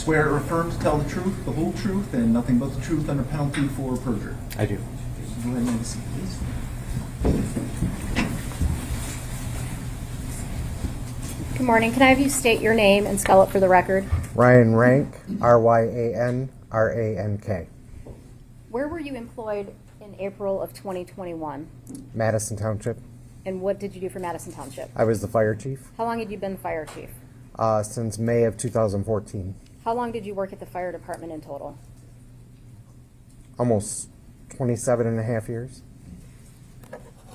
Swear or affirm to tell the truth, the whole truth, and nothing but the truth under penalty for perjury. I do. Go ahead and have a seat, please. Good morning. Can I have you state your name and spell it for the record? Ryan Rank, R-Y-A-N-R-A-N-K. Where were you employed in April of 2021? Madison Township. And what did you do for Madison Township? I was the fire chief How long had you been fire chief? since May of 2014. How long did you work at the fire department in total? Almost 27 and a half years.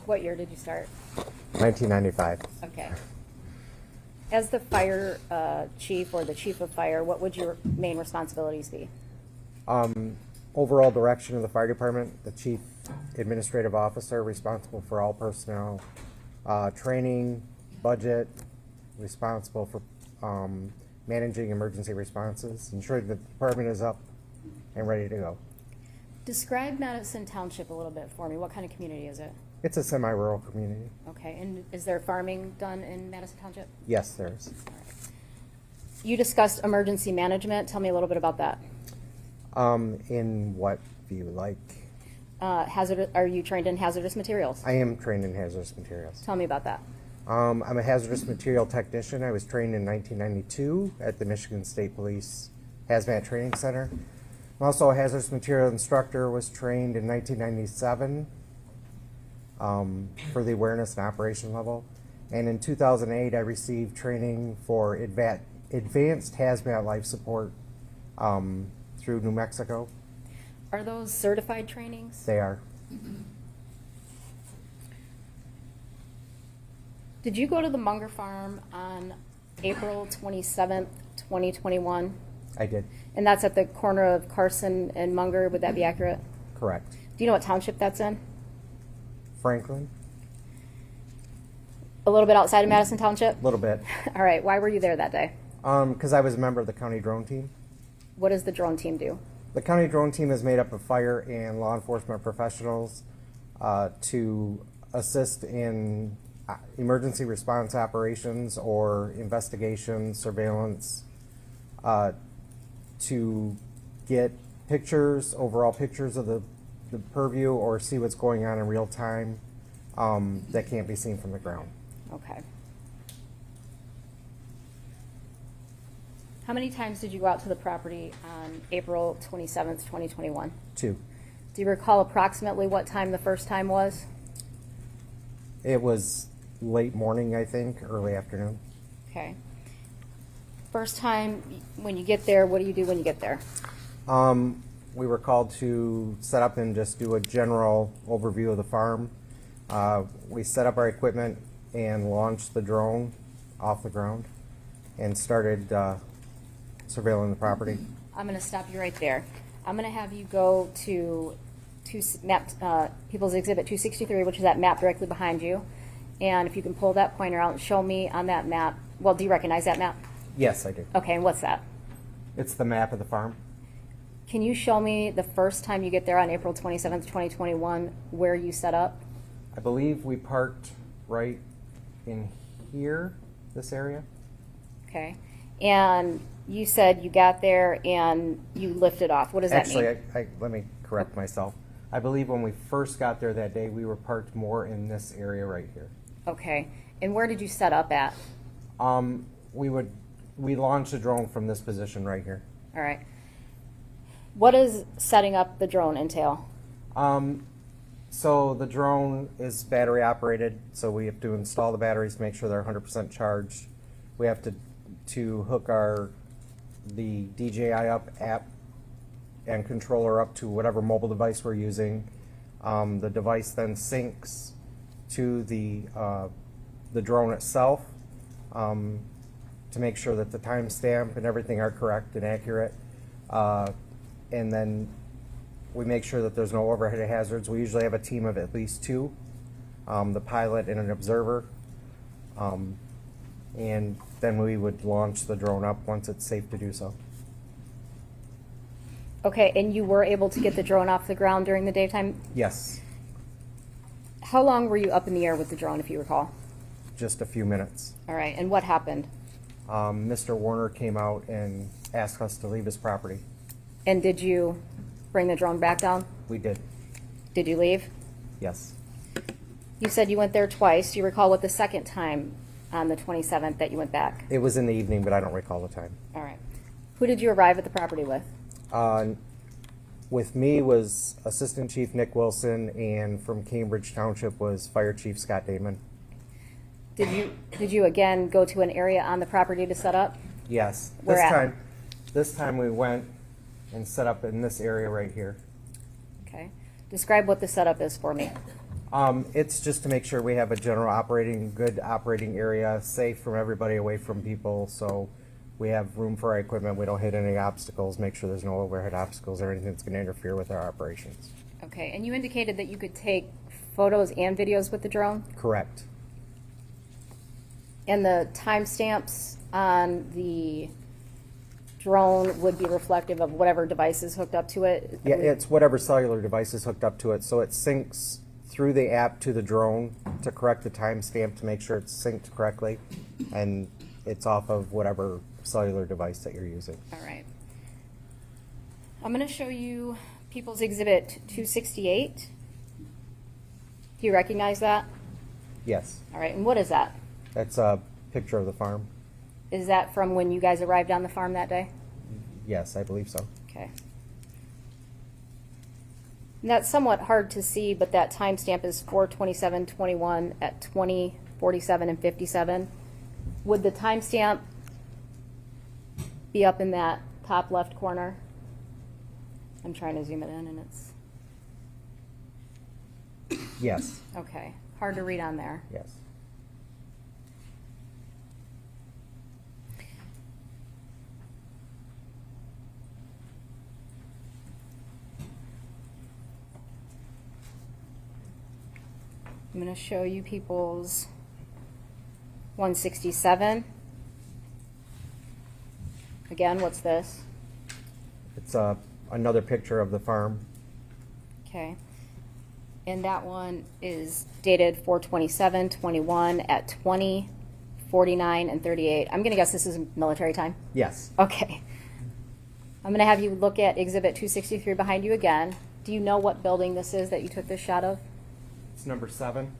What year did you start? 1995. Okay. As the fire chief or the chief of fire, what would your main responsibilities be? Overall direction of the fire department, the chief administrative officer responsible for all personnel, training, budget, responsible for managing emergency responses, ensuring that the department is up and ready to go. Describe Madison Township a little bit for me. What kind of community is it? It's a semi-rural community. Okay. And is there farming done in Madison Township? Yes, there is. All right. You discussed emergency management. Tell me a little bit about that. In what view? Like, Are you trained in hazardous materials? I am trained in hazardous materials. Tell me about that. I'm a hazardous material technician. I was trained in 1992 at the Michigan State Police Hazmat Training Center. I'm also a hazardous material instructor, was trained in 1997 for the awareness and operation level. And in 2008, I received training for advanced hazmat life support through New Mexico. Are those certified trainings? They are. Did you go to the Munger Farm on April 27th, 2021? I did. And that's at the corner of Carson and Munger. Would that be accurate? Correct. Do you know what township that's in? Franklin? A little bit outside of Madison Township? A little bit. All right. Why were you there that day? Because I was a member of the county drone team. What does the drone team do? The county drone team is made up of fire and law enforcement professionals to assist in emergency response operations or investigations, surveillance, to get pictures, overall pictures of the purview or see what's going on in real time that can't be seen from the ground. Okay. How many times did you go out to the property on April 27th, 2021? 2. Do you recall approximately what time the first time was? It was late morning, I think, early afternoon. Okay. First time, when you get there, what do you do when you get there? We were called to set up and just do a general overview of the farm. We set up our equipment and launched the drone off the ground and started surveilling the property. I'm going to stop you right there. I'm going to have you go to People's Exhibit 263, which is that map directly behind you. And if you can pull that pointer out and show me on that map. Well, do you recognize that map? Yes, I do. Okay, and what's that? It's the map of the farm. Can you show me the first time you get there on April 27th, 2021, where you set up? I believe we parked right in here, this area. Okay. And you said you got there and you lifted off. What does that mean? Actually, let me correct myself. I believe when we first got there that day, we were parked more in this area right here. Okay. And where did you set up at? We launched a drone from this position right here. All right. What does setting up the drone entail? So the drone is battery operated, so we have to install the batteries to make sure they're 100% charged. We have to hook the DJI up app and controller up to whatever mobile device we're using. The device then syncs to the drone itself to make sure that the timestamp and everything are correct and accurate. And then we make sure that there's no overhead hazards. We usually have a team of at least 2, the pilot and an observer. And then we would launch the drone up once it's safe to do so. Okay, and you were able to get the drone off the ground during the daytime? Yes. How long were you up in the air with the drone, if you recall? Just a few minutes. All right, and what happened? Mr. Warner came out and asked us to leave his property. And did you bring the drone back down? We did, Did you leave? yes. You said you went there twice. Do you recall what the second time on the 27th that you went back? It was in the evening, but I don't recall the time. All right. Who did you arrive at the property with? With me was Assistant Chief Nick Wilson, and from Cambridge Township was Fire Chief Scott Damon. Did you again go to an area on the property to set up? Yes. Where at? This time we went and set up in this area right here. Okay. Describe what the setup is for me. It's just to make sure we have a general good operating area, safe from everybody, away from people, so we have room for our equipment. We don't hit any obstacles, make sure there's no overhead obstacles or anything that's going to interfere with our operations. Okay. And you indicated that you could take photos and videos with the drone? Correct. And the timestamps on the drone would be reflective of whatever device is hooked up to it? Yeah, it's whatever cellular device is hooked up to it, so it syncs through the app to the drone to correct the timestamp to make sure it's synced correctly, and it's off of whatever cellular device that you're using. All right. I'm going to show you People's Exhibit 268. Do you recognize that? Yes, All right. And what is that? that's a picture of the farm. Is that from when you guys arrived on the farm that day? Yes, I believe so. Okay. And that's somewhat hard to see, but that timestamp is 4/27/21 at 20:47 and 57. Would the timestamp be up in that top left corner? I'm trying to zoom it in, and it's Yes, okay. Hard to read on there. yes. I'm going to show you People's 167. Again, what's this? It's another picture of the farm. Okay. And that one is dated 4/27/21 at 20:49 and 38. I'm going to guess this is military time. Yes, Okay. I'm going to have you look at Exhibit 263 behind you again. Do you know what building this is that you took this shot of? it's number 7.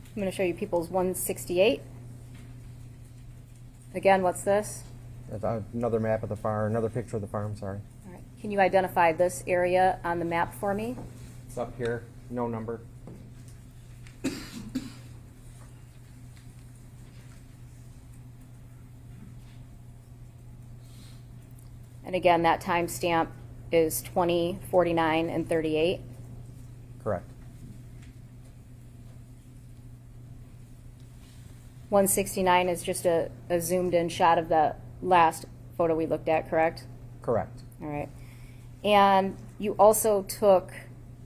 I'm going to show you People's 168. Again, what's this? That's another map of the farm, another picture of the farm, sorry. All right. Can you identify this area on the map for me? It's up here, no number. And again, that timestamp is 20:49 and 38. Correct. 169 is just a zoomed in shot of the last photo we looked at, correct? Correct. All right. And you also took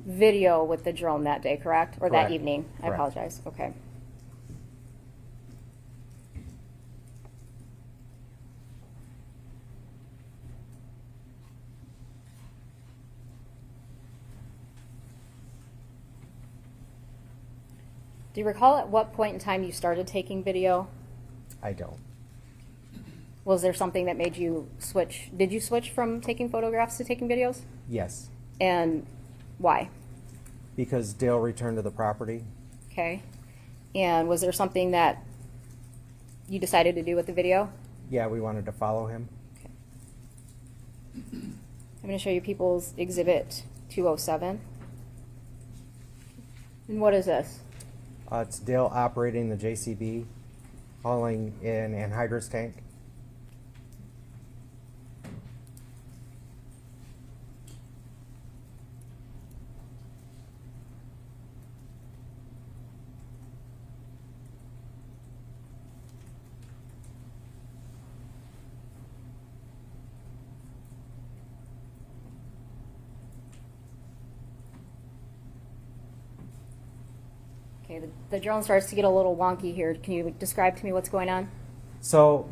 video with the drone that day, correct? Or that Correct. evening? I Correct. apologize. Okay. Do you recall at what point in time you started taking video? I don't. Was there something that made you switch? Did you switch from taking photographs to taking videos? Yes, And why? because Dale returned to the property. Okay. And was there something that you decided to do with the video? Yeah, we wanted to follow him. I'm going to show you People's Exhibit 207. And what is this? It's Dale operating the JCB, hauling an anhydrous tank. Okay, the drone starts to get a little wonky here. Can you describe to me what's going on? So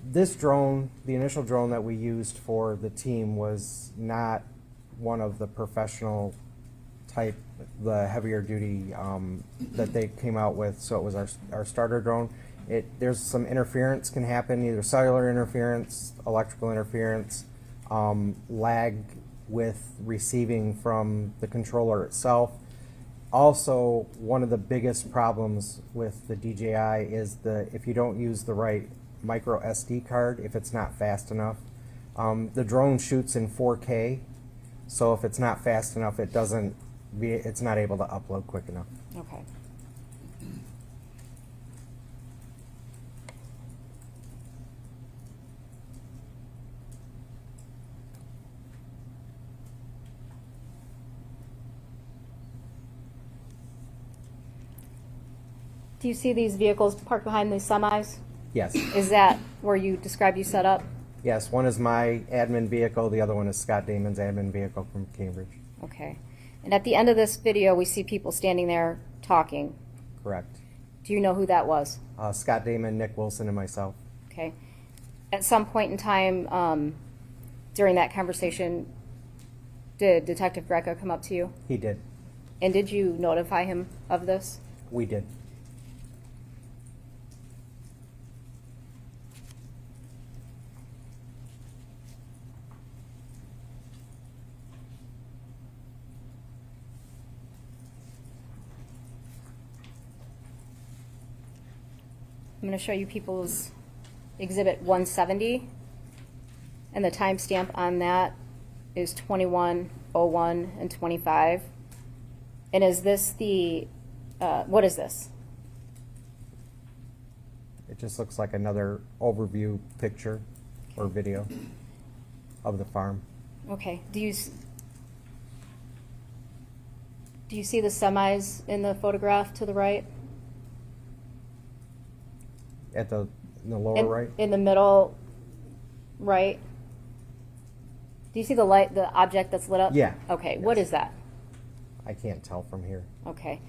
this drone, the initial drone that we used for the team, was not one of the professional type the heavier duty that they came out with. So it was our starter drone. There's some interference can happen, either cellular interference, electrical interference, lag with receiving from the controller itself. Also, one of the biggest problems with the DJI is if you don't use the right micro SD card, if it's not fast enough. The drone shoots in 4K, so if it's not fast enough, it's not able to upload quick enough. Okay. Do you see these vehicles parked behind these semis? Yes. Is that where you described you set up? Yes, one is my admin vehicle, the other one is Scott Damon's admin vehicle from Cambridge. Okay. And at the end of this video, we see people standing there talking. Correct. Do you know who that was? Scott Damon, Nick Wilson, and myself. Okay. At some point in time during that conversation, did Detective Greco come up to you? He did. And did you notify him of this? We did. I'm going to show you people's Exhibit 170, and the timestamp on that is 21:01 and 25. And is this what is this? It just looks like another overview picture or video of the farm. Okay. Do you see the semis in the photograph to the right? At in the lower right? In the middle right? Do you see the light, the object that's lit up? Yeah. Okay. Yes. What is that? I can't tell from here. Okay.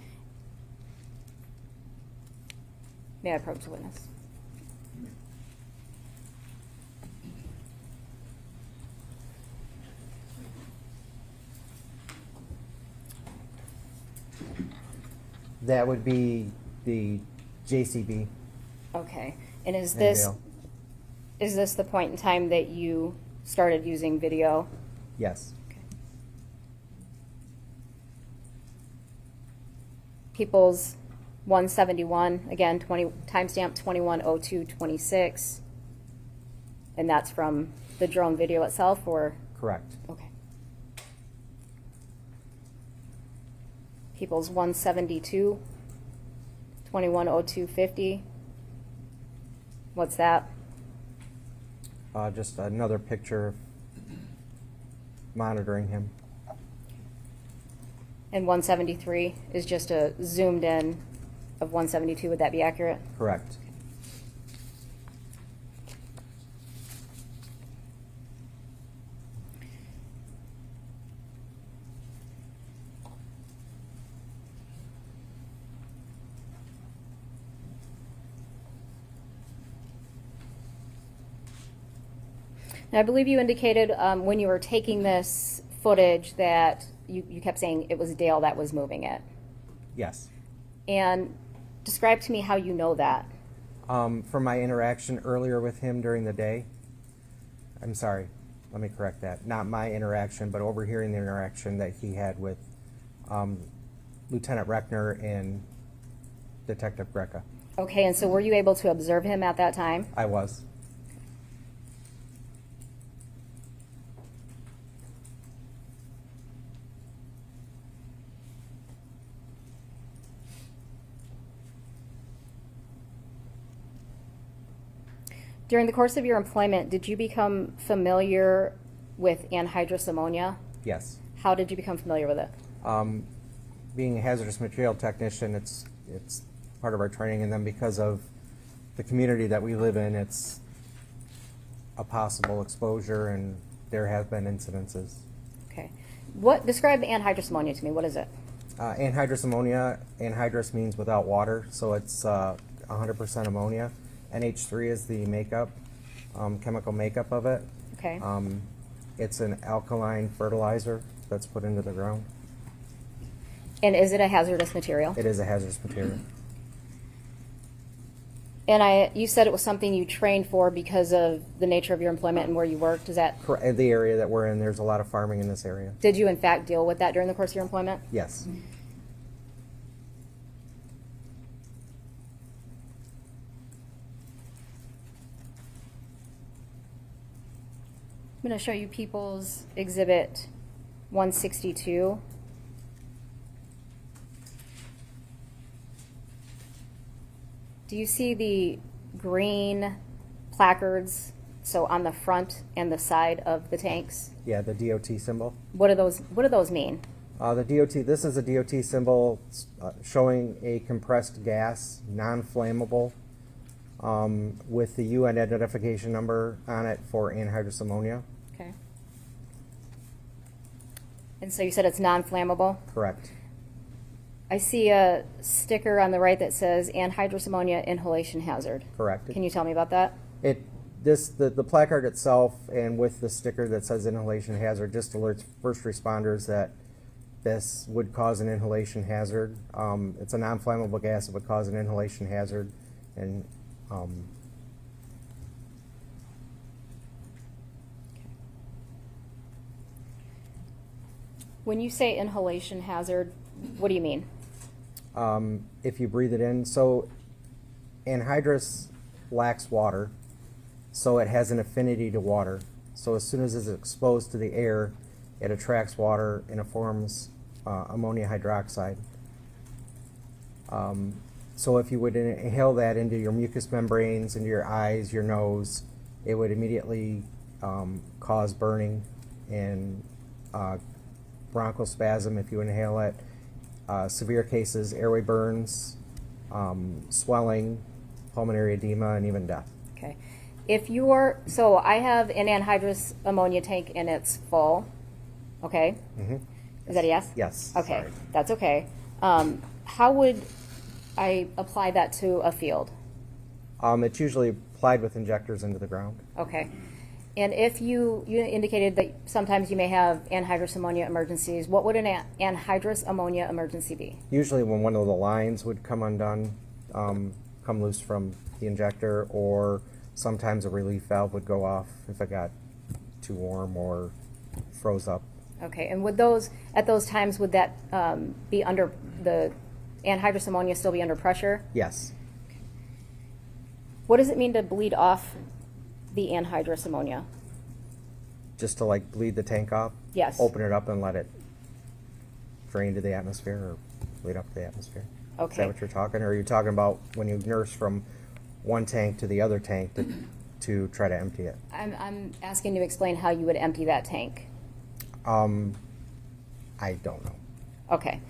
May I approach the witness? That would be the JCB. Okay. And is And this Dale. is this the point in time that you started using video? Yes. Okay. People's 171, again, timestamp 21:02:26. And that's from the drone video itself, or? Correct. Okay. People's 172, 21:02:50. What's that? Just another picture monitoring him. And 173 is just a zoomed in of 172. Would that be accurate? Correct. Now, I believe you indicated when you were taking this footage that you kept saying it was Dale that was moving it. Yes. And describe to me how you know that. From my interaction earlier with him during the day. I'm sorry, let me correct that. Not my interaction, but overhearing the interaction that he had with Lieutenant Reckner and Detective Greco. Okay, and so were you able to observe him at that time? I was. During the course of your employment, did you become familiar with anhydrous ammonia? Yes. How did you become familiar with it? Being a hazardous material technician, it's part of our training, and then because of the community that we live in, it's a possible exposure, and there have been incidences. Okay. Describe anhydrous ammonia to me. What is it? Anhydrous ammonia, anhydrous means without water, so it's 100% ammonia. NH3 is the makeup, chemical makeup of it. Okay. It's an alkaline fertilizer that's put into the ground. And is it a hazardous material? It is a hazardous material. And you said it was something you trained for because of the nature of your employment and where you worked. Is that? Correct. The area that we're in, there's a lot of farming in this area. Did you in fact deal with that during the course of your employment? Yes. I'm going to show you People's Exhibit 162. Do you see the green placards, so on the front and the side of the tanks? Yeah, the DOT symbol. What do those mean? The DOT, this is a DOT symbol showing a compressed gas, non-flammable, with the UN identification number on it for anhydrous ammonia. Okay. And so you said it's non-flammable? Correct. I see a sticker on the right that says anhydrous ammonia inhalation hazard. Correct. Can you tell me about that? The placard itself and with the sticker that says inhalation hazard just alerts first responders that this would cause an inhalation hazard. It's a non-flammable gas. It would cause an inhalation hazard, and When you say inhalation hazard, what do you mean? if you breathe it in, so anhydrous lacks water, so it has an affinity to water. So as soon as it's exposed to the air, it attracts water and it forms ammonia hydroxide. So if you would inhale that into your mucous membranes, into your eyes, your nose, it would immediately cause burning and bronchospasm if you inhale it. Severe cases, airway burns, swelling, pulmonary edema, and even death. Okay. If you're, so I have an anhydrous ammonia tank and it's full, okay? Mm-hmm. Is that a yes? Yes. Okay, Sorry. that's okay. How would I apply that to a field? It's usually applied with injectors into the ground. Okay. And if you indicated that sometimes you may have anhydrous ammonia emergencies, what would an anhydrous ammonia emergency be? Usually when one of the lines would come undone, come loose from the injector, or sometimes a relief valve would go off if it got too warm or froze up. Okay, and would those, at those times, would that be under, the anhydrous ammonia still be under pressure? Yes. What does it mean to bleed off the anhydrous ammonia? Just to like bleed the tank off? Yes. Open it up and let it drain to the atmosphere or bleed up to the atmosphere. Okay. Is that what you're talking? Or are you talking about when you nurse from one tank to the other tank to try to empty it? I'm asking to explain how you would empty that tank. I don't know. Okay.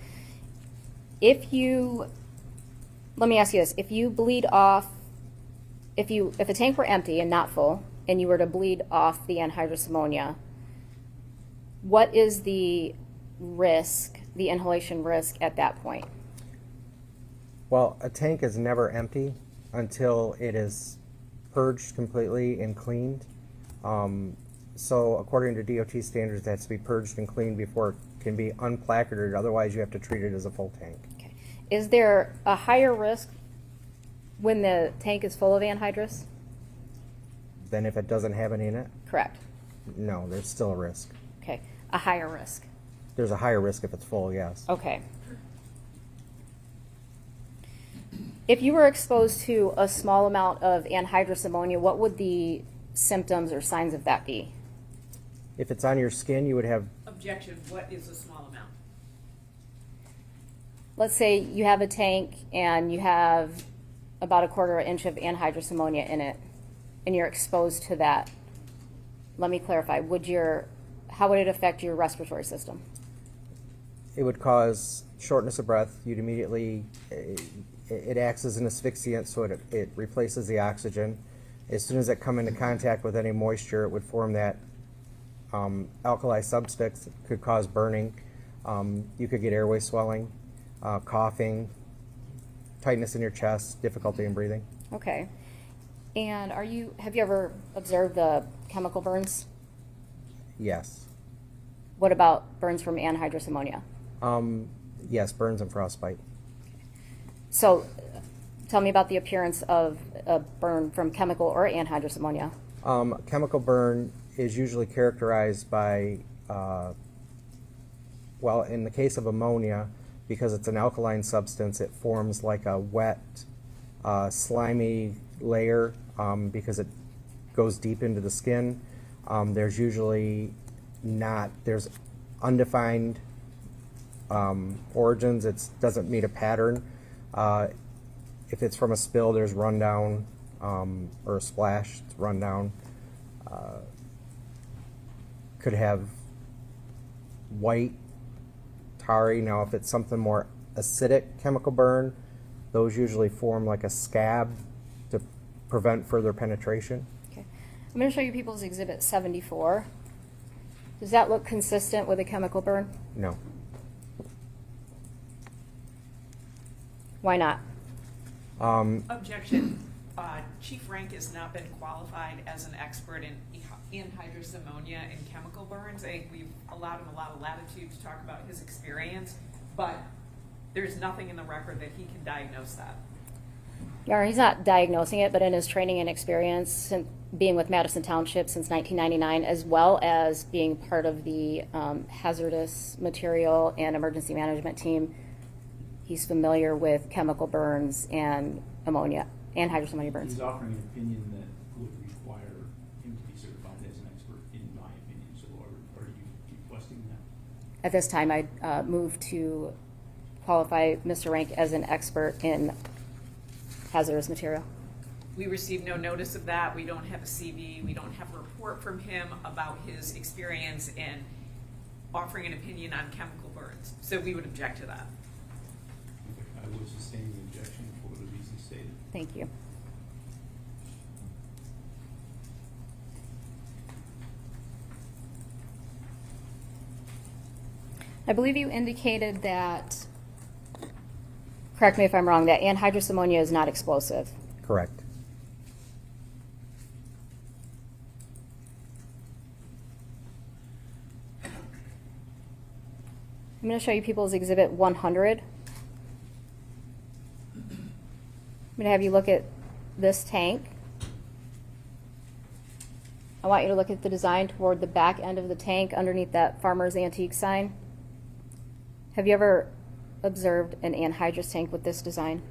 If you, let me ask you this, if you bleed off, if the tank were empty and not full, and you were to bleed off the anhydrous ammonia, what is the risk, the inhalation risk at that point? Well, a tank is never empty until it is purged completely and cleaned. So according to DOT standards, it has to be purged and cleaned before it can be unplacarted. Otherwise, you have to treat it as a full tank. Okay. Is there a higher risk when the tank is full of anhydrous? Then if it doesn't have any in it, Correct. no, there's still a risk. Okay. A higher risk. There's a higher risk if it's full, yes. Okay. If you were exposed to a small amount of anhydrous ammonia, what would the symptoms or signs of that be? If it's on your skin, you would have, Objection, what is a small amount? Let's say you have a tank and you have about a quarter inch of anhydrous ammonia in it, and you're exposed to that. Let me clarify. How would it affect your respiratory system? it would cause shortness of breath. You'd immediately, it acts as an asphyxiant, so it replaces the oxygen. As soon as it come into contact with any moisture, it would form that alkali substance. It could cause burning. You could get airway swelling, coughing, tightness in your chest, difficulty in breathing. Okay. And have you ever observed the chemical burns? Yes. What about burns from anhydrous ammonia? Yes, burns and frostbite. So tell me about the appearance of a burn from chemical or anhydrous ammonia. Chemical burn is usually characterized by, well, in the case of ammonia, because it's an alkaline substance, it forms like a wet, slimy layer because it goes deep into the skin. There's usually there's undefined origins. It doesn't meet a pattern. If it's from a spill, there's rundown, or a splash, it's rundown. Could have white, tarry. Now, if it's something more acidic chemical burn, those usually form like a scab to prevent further penetration. Okay. I'm going to show you people's exhibit 74. Does that look consistent with a chemical burn? No. Why not? Objection. Chief Rank has not been qualified as an expert in anhydrous ammonia and chemical burns. We've allowed him a lot of latitude to talk about his experience, but there's nothing in the record that he can diagnose that. Yeah, he's not diagnosing it, but in his training and experience, since being with Madison Township since 1999, as well as being part of the hazardous material and emergency management team, he's familiar with chemical burns and ammonia, anhydrous ammonia burns. He's offering an opinion that would require him to be certified as an expert, in my opinion. So are you requesting that? At this time, I'd move to qualify Mr. Rank as an expert in hazardous material. We received no notice of that. We don't have a CV. We don't have a report from him about his experience in offering an opinion on chemical burns. So we would object to that. I would sustain the objection for the reasons stated. Thank you. I believe you indicated that, correct me if I'm wrong, that anhydrous ammonia is not explosive. Correct. I'm going to show you people's exhibit 100. I'm going to have you look at this tank. I want you to look at the design toward the back end of the tank underneath that Farmer's Antique sign. Have you ever observed an anhydrous tank with this design?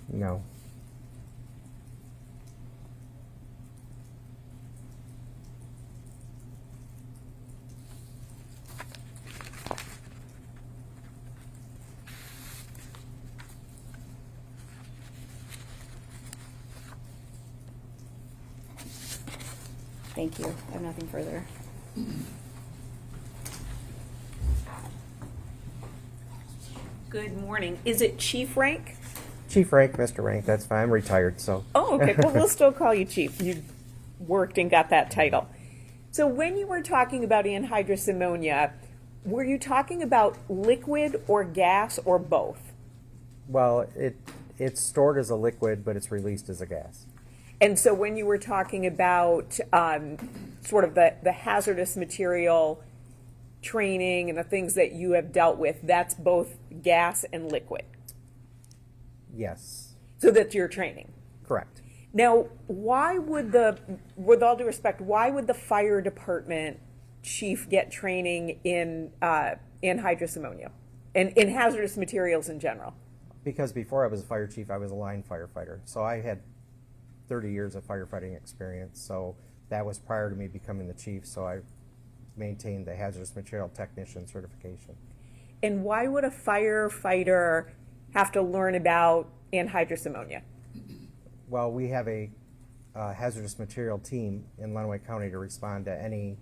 No. Thank you. I have nothing further. Good morning. Is it Chief Rank? Chief Rank, Mr. Rank, that's fine. I'm retired, so. Oh, okay. Well, we'll still call you Chief. You worked and got that title. So when you were talking about anhydrous ammonia, were you talking about liquid or gas or both? Well, it's stored as a liquid, but it's released as a gas. And so when you were talking about sort of the hazardous material training and the things that you have dealt with, that's both gas and liquid. Yes. So that's your training. Correct. Now, why would with all due respect, why would the fire department chief get training in anhydrous ammonia and in hazardous materials in general? Because before I was a fire chief, I was a line firefighter. So I had 30 years of firefighting experience. So that was prior to me becoming the chief. So I maintained the hazardous material technician certification. And why would a firefighter have to learn about anhydrous ammonia? Well, we have a hazardous material team in Lenawee County to respond to any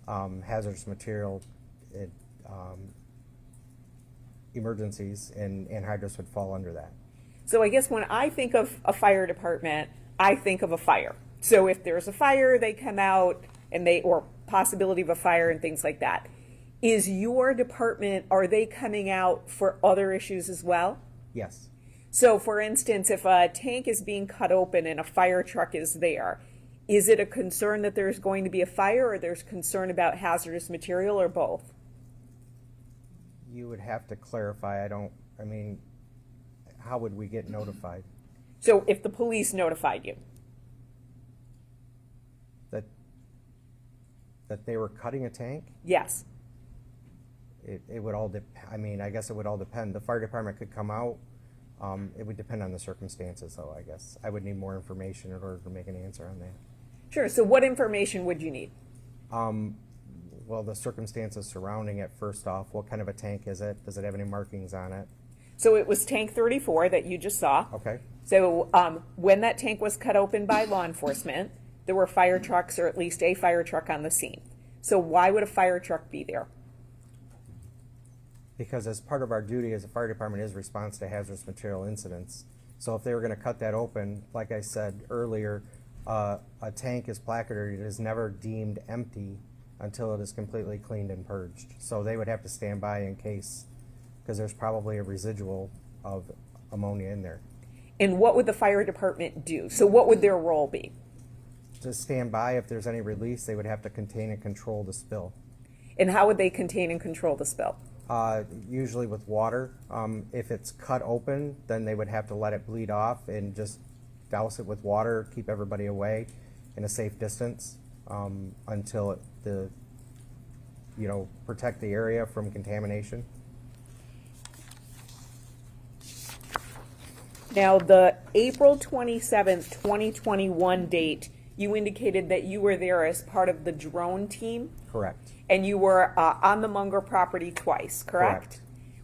hazardous material emergencies, and anhydrous would fall under that. So I guess when I think of a fire department, I think of a fire. So if there's a fire, they come out and or possibility of a fire and things like that. Is your department, are they coming out for other issues as well? Yes. So for instance, if a tank is being cut open and a fire truck is there, is it a concern that there's going to be a fire, or there's concern about hazardous material, or both? You would have to clarify. I mean, how would we get notified? So if the police notified you, That they were cutting a tank? yes. It would all I mean, I guess it would all depend. The fire department could come out. It would depend on the circumstances, though, I guess. I would need more information in order to make an answer on that. Sure, so what information would you need? Well, the circumstances surrounding it, first off, what kind of a tank is it? Does it have any markings on it? So it was tank 34 that you just saw. Okay. So when that tank was cut open by law enforcement, there were fire trucks, or at least a fire truck on the scene. So why would a fire truck be there? Because as part of our duty as a fire department is response to hazardous material incidents. So if they were going to cut that open, like I said earlier, a tank is placarded. It is never deemed empty until it is completely cleaned and purged. So they would have to stand by in case, because there's probably a residual of ammonia in there. And what would the fire department do? So what would their role be? To stand by, if there's any release, they would have to contain and control the spill. And how would they contain and control the spill? Usually with water. If it's cut open, then they would have to let it bleed off and just douse it with water, keep everybody away in a safe distance until protect the area from contamination. Now, the April 27th, 2021 date, you indicated that you were there as part of the drone team, Correct. and you were on the Munger property twice, correct?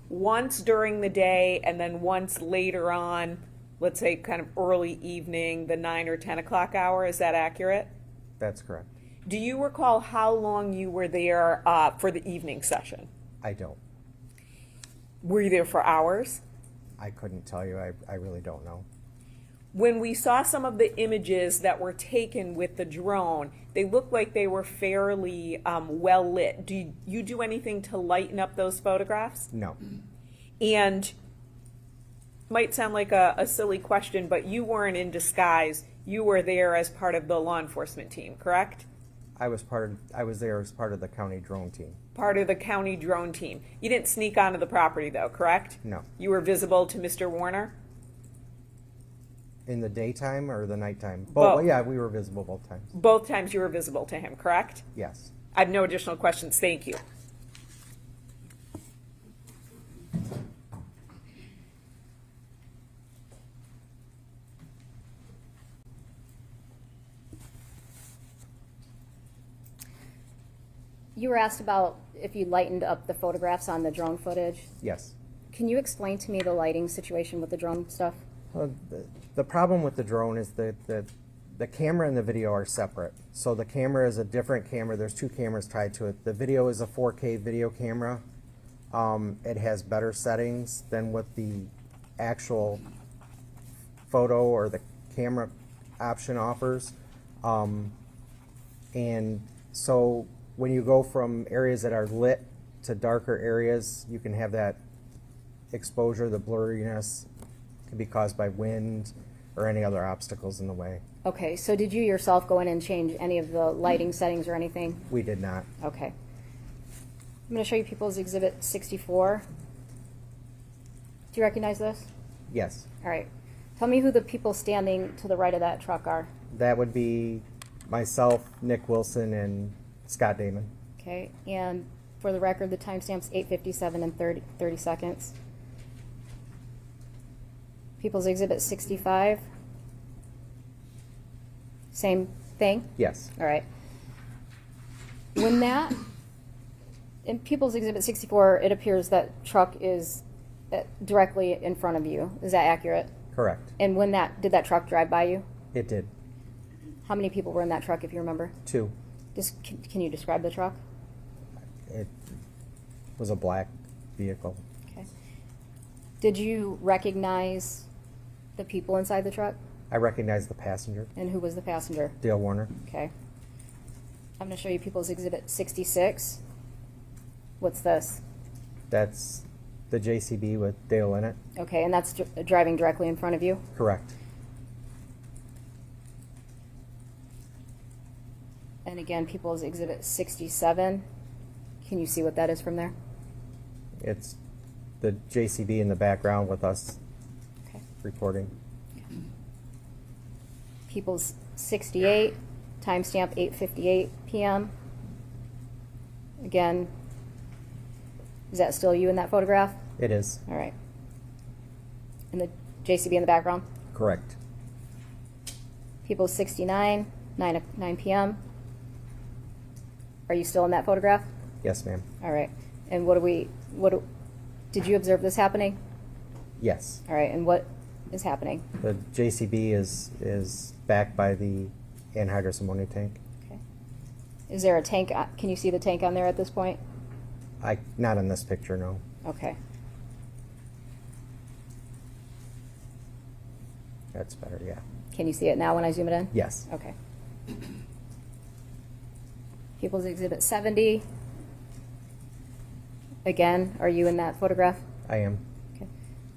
Once during the day, and then once later on, let's say kind of early evening, the 9 or 10 o'clock hour. Is that accurate? That's correct. Do you recall how long you were there for the evening session? I don't. Were you there for hours? I couldn't tell you. I really don't know. When we saw some of the images that were taken with the drone, they looked like they were fairly well lit. Do you do anything to lighten up those photographs? No. And might sound like a silly question, but you weren't in disguise. You were there as part of the law enforcement team, correct? I was there as part of the county drone team. Part of the county drone team. You didn't sneak onto the property though, correct? No. You were visible to Mr. Warner? In the daytime or the nighttime? Both. Yeah, we were visible both times. Both times you were visible to him, correct? Yes. I have no additional questions. Thank you. You were asked about if you lightened up the photographs on the drone footage. Yes. Can you explain to me the lighting situation with the drone stuff? The problem with the drone is that the camera and the video are separate. So the camera is a different camera. There's two cameras tied to it. The video is a 4K video camera. It has better settings than what the actual photo or the camera option offers. And so when you go from areas that are lit to darker areas, you can have that exposure, the blurriness can be caused by wind or any other obstacles in the way. Okay, so did you yourself go in and change any of the lighting settings or anything? We did not. Okay. I'm going to show you People's Exhibit 64. Do you recognize this? Yes. All right. Tell me who the people standing to the right of that truck are. That would be myself, Nick Wilson, and Scott Damon. Okay, and for the record, the timestamp's 8:57 and 30 seconds. People's Exhibit 65. Same thing? Yes. All right. When that, in People's Exhibit 64, it appears that truck is directly in front of you. Is that accurate? Correct. And when did that truck drive by you? It did. How many people were in that truck, if you remember? 2. Can you describe the truck? It was a black vehicle. Okay. Did you recognize the people inside the truck? I recognized the passenger, And who was the passenger? Dale Warner. Okay. I'm going to show you People's Exhibit 66. What's this? That's the JCB with Dale in it. Okay, and that's driving directly in front of you? Correct. And again, People's Exhibit 67. Can you see what that is from there? It's the JCB in the background with us Okay. recording. People's 68, timestamp 8:58 p.m. Again, is that still you in that photograph? It is. All right. And the JCB in the background? Correct. People's 69, 9 p.m. Are you still in that photograph? Yes, ma'am. All right. And did you observe this happening? Yes. All right. And what is happening? The JCB is backed by the anhydrous ammonia tank. Okay. Is there a tank? Can you see the tank on there at this point? Not in this picture, no. Okay. That's better, yeah. Can you see it now when I zoom it in? Yes. Okay. People's Exhibit 70. Again, are you in that photograph? I am. Okay.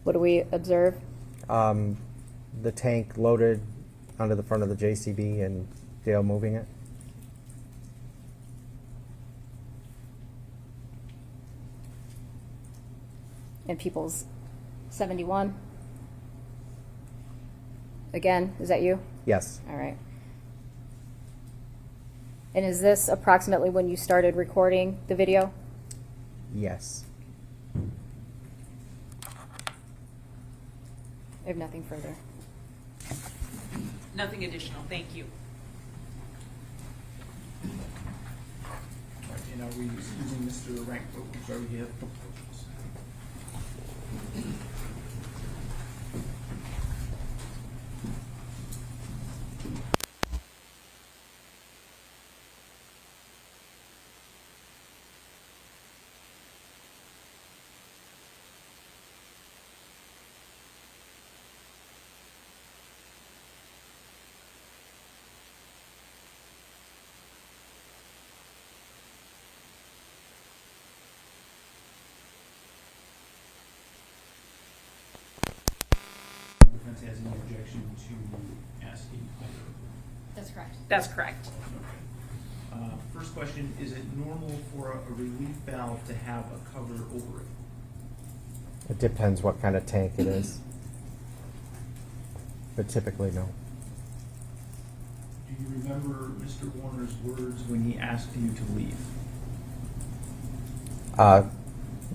What do we observe? The tank loaded onto the front of the JCB and Dale moving it. And People's 71. Again, is that you? Yes. All right. And is this approximately when you started recording the video? Yes. I have nothing further. Nothing additional, thank you. Right, and are we using Mr. Rank? Oh, I'm sorry, we have. Defense has any objection to asking either? That's correct. That's correct. First question, is it normal for a relief valve to have a cover over it? It depends what kind of tank it is. But typically, no. Do you remember Mr. Warner's words when he asked you to leave?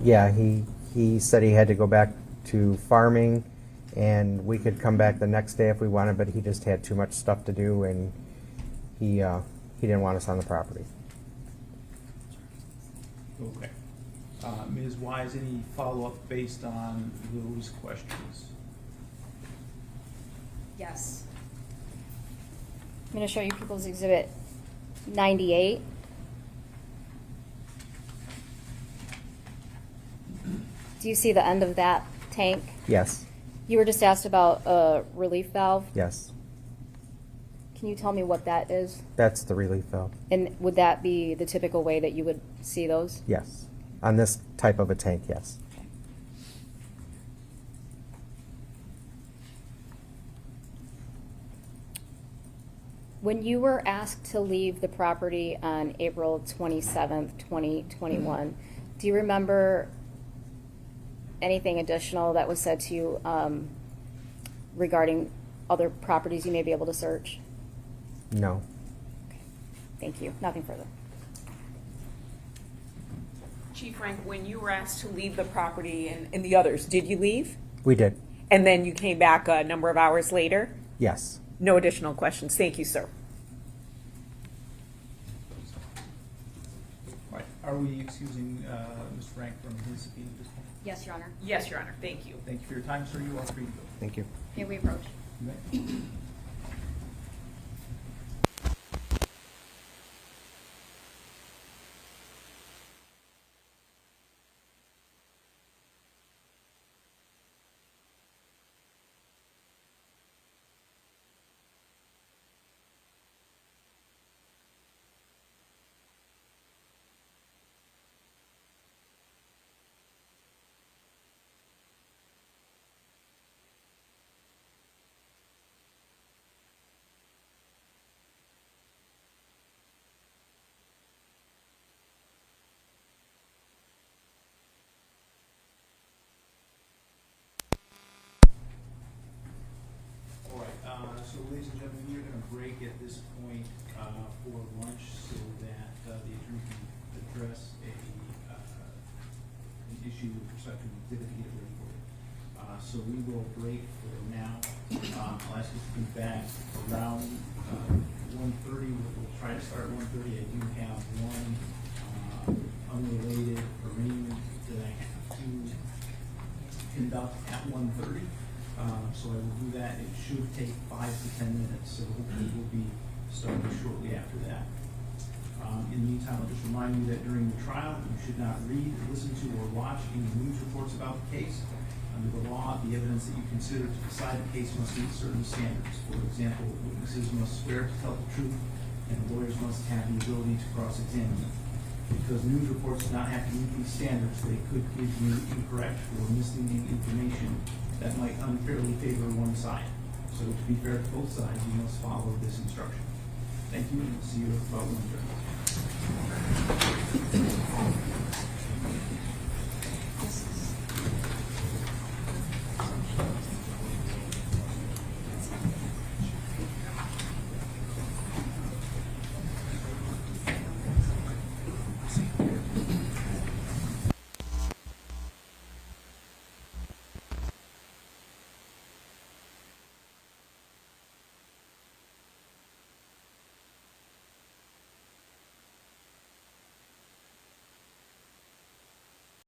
Yeah, he said he had to go back to farming and we could come back the next day if we wanted, but he just had too much stuff to do and he didn't want us on the property. Okay. Ms. Wise, any follow-up based on those questions? Yes. I'm going to show you People's Exhibit 98. Do you see the end of that tank? Yes. You were just asked about a relief valve. Yes. Can you tell me what that is? That's the relief valve. And would that be the typical way that you would see those? Yes. On this type of a tank, yes. When you were asked to leave the property on April 27th, 2021, do you remember anything additional that was said to you regarding other properties you may be able to search? No. Okay. Thank you. Nothing further. Chief Frank, when you were asked to leave the property and the others, did you leave? We did. And then you came back a number of hours later? Yes. No additional questions. Thank you, sir. Right. Are we excusing Mr. Frank from his subpoena at this point? Yes, Your Honor. Yes, Your Honor, thank you. Thank you for your time, sir. You are free to go. Thank you. May we approach? You may. So ladies and gentlemen, we are going to break at this point for lunch so that the attorney can address an issue with respect to the exhibit to get it ready for you. So we will break for now. I'll ask you to come back around 1:30. We'll try to start at 1:30. I do have one unrelated arraignment that I have to conduct at 1:30. So I will do that. It should take 5 to 10 minutes, so hopefully we'll be starting shortly after that. In the meantime, I'll just remind you that during the trial, you should not read, listen to, or watch any news reports about the case. Under the law, the evidence that you consider to decide the case must meet certain standards. For example, witnesses must swear to tell the truth, and lawyers must have the ability to cross-examine them. Because news reports do not have to meet these standards, they could give you incorrect or misleading information that might unfairly favor one side. So to be fair to both sides, you must follow this instruction. Thank you, and see you about 1:30.